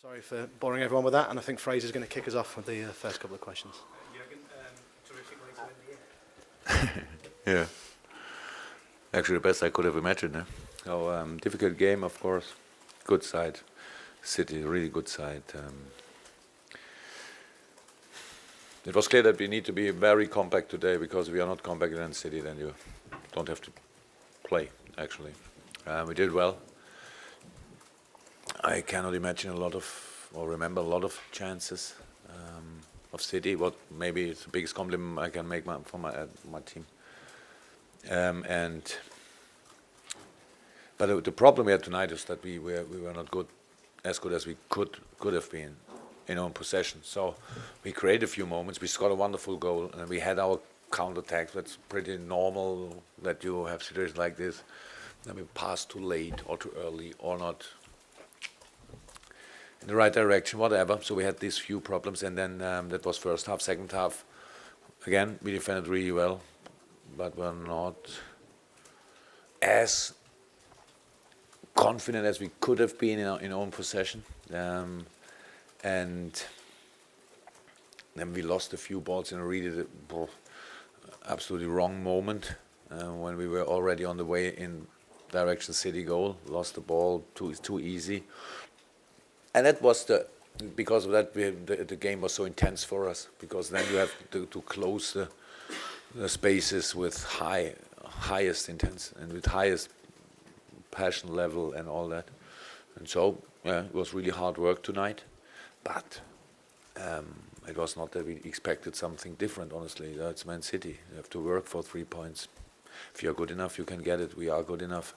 Sorry for boring everyone with that, and I think Fraser's going to kick us off with the first couple of questions. Jurgen, terrific way to end the Yeah, year. actually the best I could have imagined. Difficult game, of course. Good side. City, really good side. It was clear that we need to be very compact today, because if we are not compact against City, then you don't have to play, actually. We did well. I cannot imagine remember a lot of chances of City. What maybe it's the biggest compliment I can make for my team. But the problem we had tonight is that we were not as good as we could have been in own possession. So we created a few moments. We scored a wonderful goal, and we had our counter-attacks. That's pretty normal that you have situations like this. Then we pass too late or too early or not in the right direction, whatever. So we had these few problems, and then that was first half. Second half, again, we defended really well, but we're not as confident as we could have been in our own possession. And then we lost a few balls in a really absolutely wrong moment when we were already on the way in direction City goal. Lost the ball too easy, and that was because of that the game was so intense for us, because then you have to close the spaces with highest intense and with highest passion level and all that. And so it was really hard work tonight, but it was not that we expected something different, honestly. That's Man City. You have to work for 3 points. If you're good enough, you can get it. We are good enough,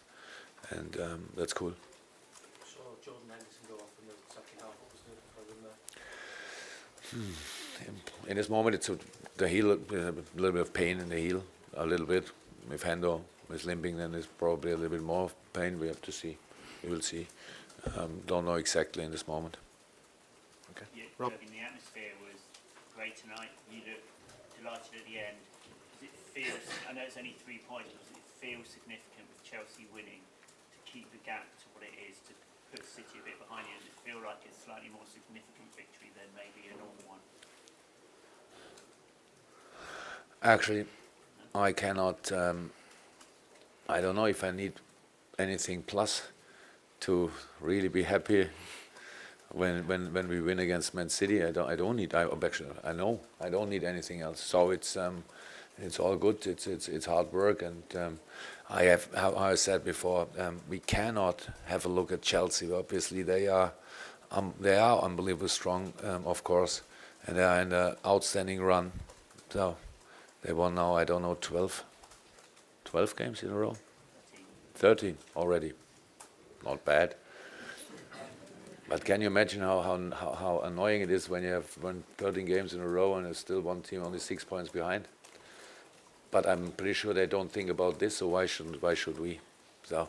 and that's cool. So Jordan Henderson go off in the second half. What was the problem there? In this moment, it's the heel, a little bit of pain in the heel, a little bit. If Hendo is limping, then there's probably a little bit more pain. We have to see. We will see. Don't know exactly in this moment. Okay. Yeah, Rob? Jurgen, the atmosphere was great tonight. You looked delighted at the end. Does it feel, I know it's only 3 points, but does it feel significant with Chelsea winning to keep the gap to what it is, to put City a bit behind you? Does it feel like it's slightly more significant victory than maybe a normal one? Actually, I cannot. I don't know if I need anything plus to really be happy when we win against Man City. I don't need. I know I don't need anything else. So it's all good. It's hard work, and I have, how I said before, we cannot have a look at Chelsea. Obviously, they are unbelievably strong, of course, and they are in an outstanding run. So they won now, I don't know, 12 games in a row. 13 already. Not bad. But can you imagine how annoying it is when you have won 13 games in a row and there's still one team only 6 points behind? But I'm pretty sure they don't think about this, so why should we? So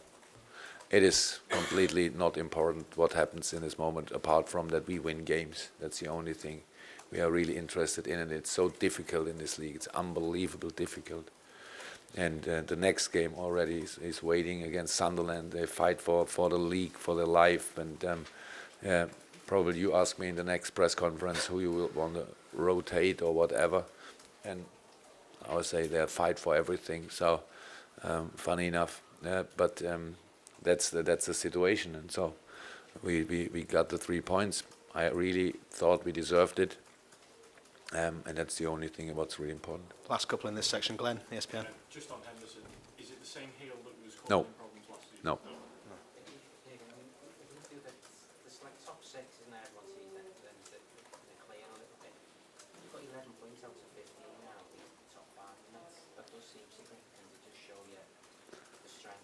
it is completely not important what happens in this moment, apart from that we win games. That's the only thing we are really interested in, and it's so difficult in this league. It's unbelievable difficult. And the next game already is waiting against Sunderland. They fight for the league, for their life. And probably you ask me in the next press conference who you will want to rotate or whatever. And I would say they fight for everything. So funny enough, but that's the situation. And so we got the 3 points. I really thought we deserved it. And that's the only thing what's really important. Last couple in this section, Glenn, ESPN. Just on Henderson, is it the same heel that was No. causing problems last season? No. There's like top six, isn't there? Everyone sees them, then they're clear a little bit. You've got 11 points out of 15 now, the top five, and that does seem significant to just show you the strength.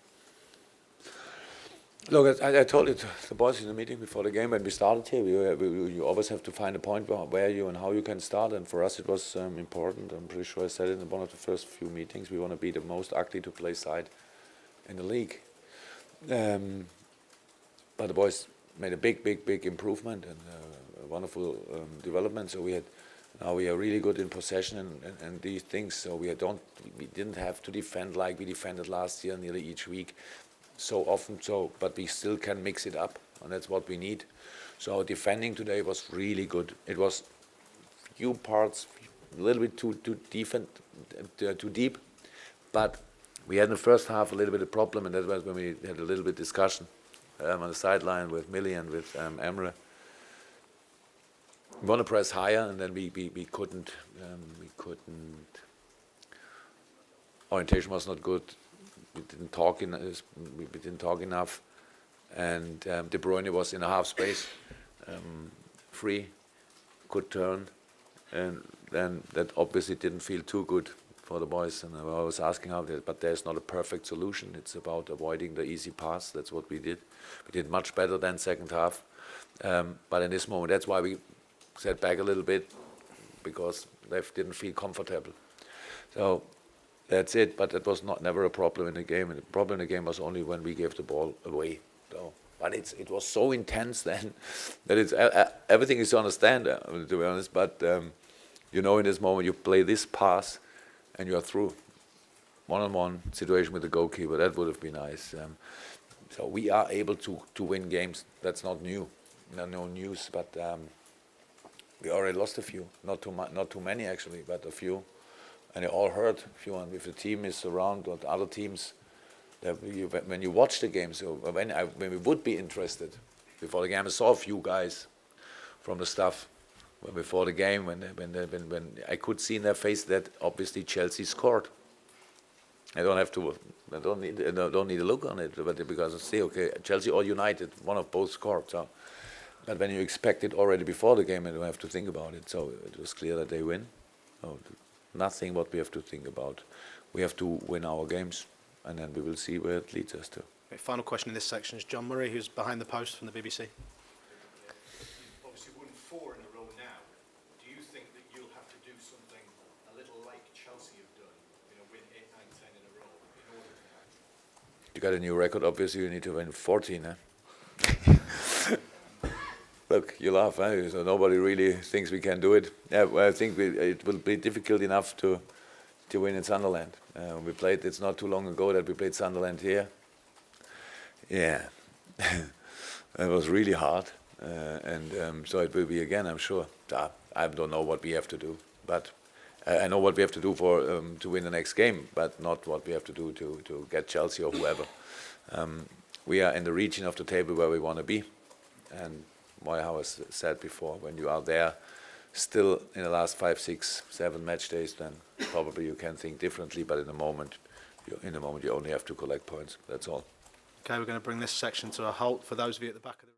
Look, I told it to the boys in the meeting before the game when we started here. You always have to find a point where you and how you can start, and for us it was important. I'm pretty sure I said it in one of the first few meetings. We want to be the most ugly to play side in the league. But the boys made a big improvement and a wonderful development. So now we are really good in possession and these things. So we didn't have to defend like we defended last year nearly each week. So often, but we still can mix it up, and that's what we need. So defending today was really good. It was few parts, a little bit too deep, but we had in the first half a little bit of problem, and that was when we had a little bit discussion on the sideline with Millie and with Emre. We want to press higher, and then we couldn't. Orientation was not good. We didn't talk enough, and De Bruyne was in a half space, free, could turn, and then that obviously didn't feel too good for the boys. And I was asking how, but there's not a perfect solution. It's about avoiding the easy pass. That's what we did. We did much better than second half, but in this moment, that's why we sat back a little bit, because they didn't feel comfortable. So that's it. But that was never a problem in the game. And the problem in the game was only when we gave the ball away. So, but it was so intense then that it's everything is to understand, to be honest. But you know, in this moment, you play this pass, and you are through. One-on-one situation with the goalkeeper, that would have been nice. So we are able to win games. That's not new, no news. But we already lost a few, not too many actually, but a few, and it all hurt. If the team is around or the other teams, when you watch the game, so when we would be interested before the game, I saw a few guys from the staff before the game when I could see in their face that obviously Chelsea scored. I don't need to look on it, but because I see, okay, Chelsea or United, one of both scored. So, but when you expect it already before the game, you don't have to think about it. So it was clear that they win. So nothing what we have to think about. We have to win our games, and then we will see where it leads us to. Okay, final question in this section is John Murray, who's behind the post from the BBC. You've obviously won 4 in a row now. Do you think that you'll have to do something a little like Chelsea have done, win 8, 9, 10 in a row in order to have? You got a new record, obviously you need to win 14, huh? Look, you laugh, eh? So nobody really thinks we can do it. Yeah, well, I think it will be difficult enough to win in Sunderland. We played, it's not too long ago that we played Sunderland here. Yeah, it was really hard. So it will be again, I'm sure. I don't know what we have to do, but I know what we have to do to win the next game, but not what we have to do to get Chelsea or whoever. We are in the region of the table where we want to be, and how I said before, when you are there still in the last 5, 6, 7 match days, then probably you can think differently, but in the moment you only have to collect points. That's all. Okay, we're going to bring this section to a halt. For those of you at the back of the